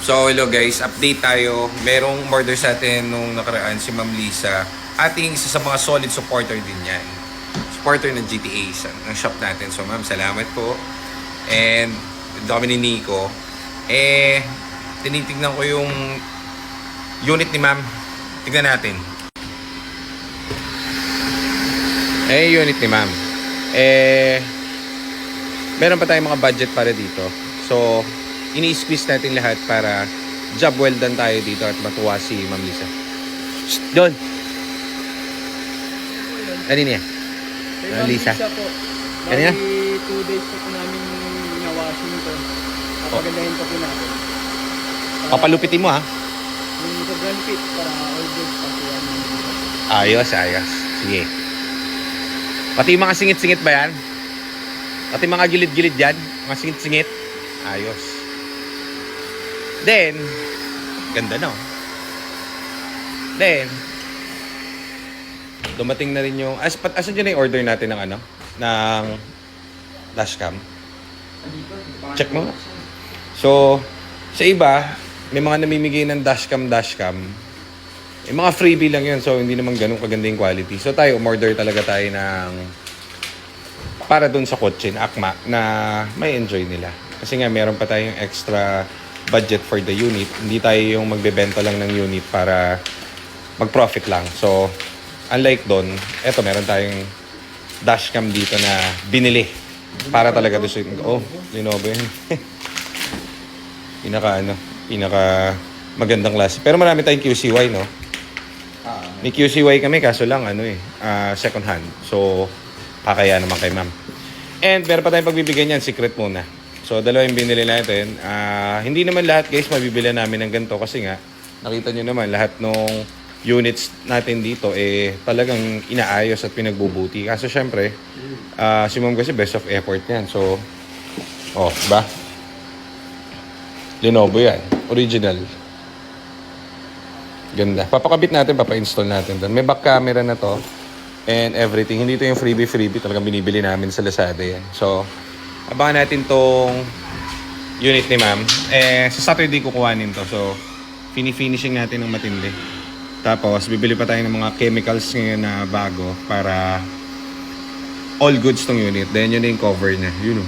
So hello guys, update tayo. Merong order sa atin nung nakaraan si Ma'am Lisa. Ating isa sa mga solid supporter din yan. Supporter ng GTA ng shop natin. So ma'am, salamat po. And dito kami ni Nico. Tinitignan ko yung unit ni ma'am. Tignan natin. Unit ni ma'am. Meron pa tayong mga budget para dito. So, ini-squeeze natin lahat para job well done tayo dito at matuwa si Ma'am Lisa. Shh, doon! Ano niya? Ma'am Lisa? Po. Ano niya? 2 days po namin na-washing ito. Papagandahin po natin. Papalupitin mo ha? Yung sobrang fit para all good pa po yan. Ayos. Sige. Pati yung mga singit-singit ba yan? Pati mga gilid-gilid yan? Mga singit-singit? Ayos. Then, ganda no? Then, dumating na rin yung... Asan dyan yung order natin ng ano? Ng dashcam? Check mo. So, sa iba, may mga namimigay ng dashcam. Yung mga freebie lang yun. So, hindi naman ganun kaganda yung quality. So, tayo, umorder talaga tayo ng... para dun sa kotse, na akma, na may enjoy nila. Kasi nga, meron pa tayong extra budget for the unit. Hindi tayo yung magbebenta lang ng unit para mag-profit lang. So, unlike doon, eto meron tayong dashcam dito na binili para talaga doon sa... Oh, Lenovo yun. pinaka magandang klase. Pero marami tayong QCY, no? May QCY kami, kaso lang, second hand. So, kakaya naman kay ma'am. And meron pa tayong pagbibigyan yan, secret muna. So, dalawa yung binili natin. Hindi naman lahat guys mabibili namin ng ganito kasi nga, nakita nyo naman lahat ng units natin dito talagang inaayos at pinagbubuti. Kaso syempre, si ma'am kasi best of effort yan. So, diba? Lenovo yan. Original. Ganda. Papakabit natin, papa-install natin doon. May back camera na to and everything. Hindi ito yung freebie. Talagang binibili namin sa Lazada yan. So, abangan natin tong unit ni ma'am. Sa Saturday kukuhanin to. So, finishing natin ng matindi. Tapos, bibili pa tayo ng mga chemicals ngayon na bago para all goods tong unit. Then, yun yung cover niya. Yun o.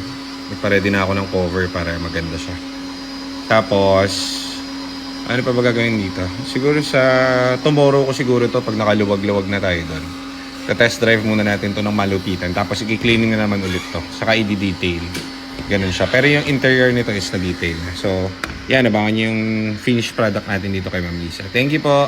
Nagpa-ready na ako ng cover para maganda siya. Tapos, ano pa ba gagawin dito? Siguro tomorrow ko siguro to pag nakaluwag-luwag na tayo doon. Test drive muna natin to ng malupitan. Tapos i-cleaning na naman ulit to. Saka i-detail. Ganun siya. Pero yung interior nito is na-detail. So, yan. Abangan yung finished product natin dito kay Ma'am Lisa. Thank you po.